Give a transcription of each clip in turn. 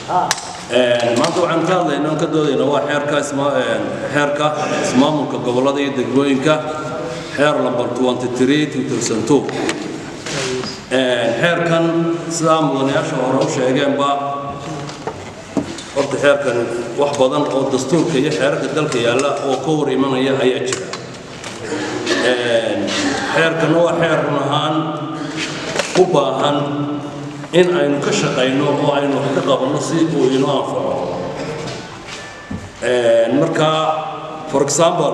maanta waxaan ka hadlaynaa ka doodayna waa xeerka ismaamulka gobolada iyo degmooyinka xeer number 23/2002 xeerkan sida mudanayaasha hore u sheegeenba horta xeerkan wax badan oo dastuurka iyo xeerarka dalka yaala oo ka hor imanaya ayaa jira xeerkan waa xeer run ahaan u baahan in aynu ka shaqayno oo aynu wax ka qabanno si uu inoo anfaco marka for example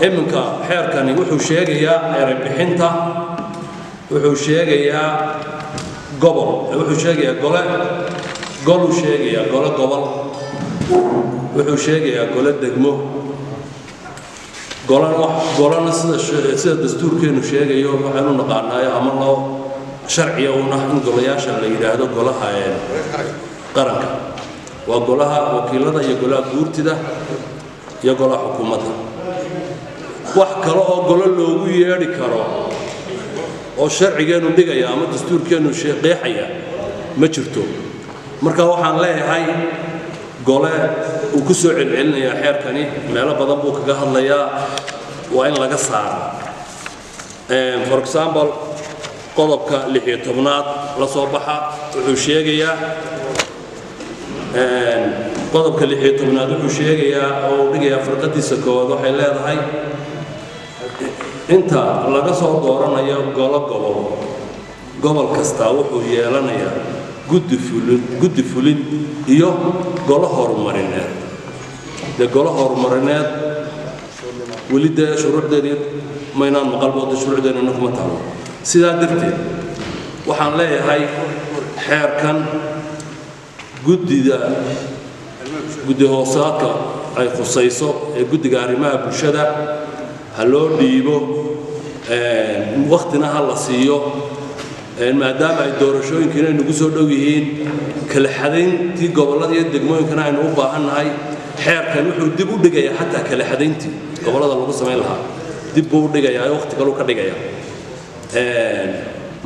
iminka xeerkani wuxuu sheegayaa eray bixinta wuxuu sheegayaa gobol wuxuu sheegayaa gol sheegayaa gobol wuxuu sheegayaa gole degmo golana sida dastuurkeenu sheegayo waxaanu naqaanaayo ama loo sharciya una in golayaasha la yiraahdo golaha qaranka waa golaha wakiilada iyo golaha guurtida iyo golaha xukuumadda wax kale oo golo loogu yeedhi karo oo sharcigeenu dhigaya ama dastuurkeenu qeexaya ma jirto marka waxaan leeyahay gole uu ku soo celcelinayaa xeerkani meelo badan buu kaga hadlayaa waa in laga saaro for example qodobka 16aad la soo baxa wuxuu sheegayaa qodobka 16aad wuxuu sheegayaa oo dhigaya farqadiisa koowaad waxay leedahay inta laga soo dooranayo gobol kasta wuxuu yeelanayaa guddi fulin iyo golo horumarineed golo horumarineed weli dee shuruucdeedii maynaan maqalbooda shuruucdeedina kuma taalo sidaa darteed waxaan leeyahay xeerkan guddi hoosaadka ay khusayso ee guddiga arrimaha bulshada ha loo dhiibo waqtina ha la siiyo maadaama ay doorashooyinkiina nagu soo dhow yihiin kala xadayntii gobolada iyo degmooyinkana aynu u baahannahay xeerkan wuxuu dib u dhigayaa xataa kala xadayntii gobolada lagu samayn lahaa dib buu u dhigayaa waqti kaluu ka dhigayaa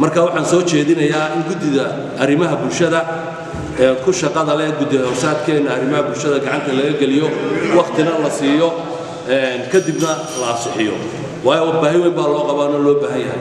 marka waxaan soo jeedinayaa in guddida arrimaha bulshada ku shaqada leh guddi hoosaadkeena arrimaha bulshada gacanta laga geliyo waqtina la siiyo kadibna la ansixiyo waayo baahi weyn baa loo qabaano loo baahan yahay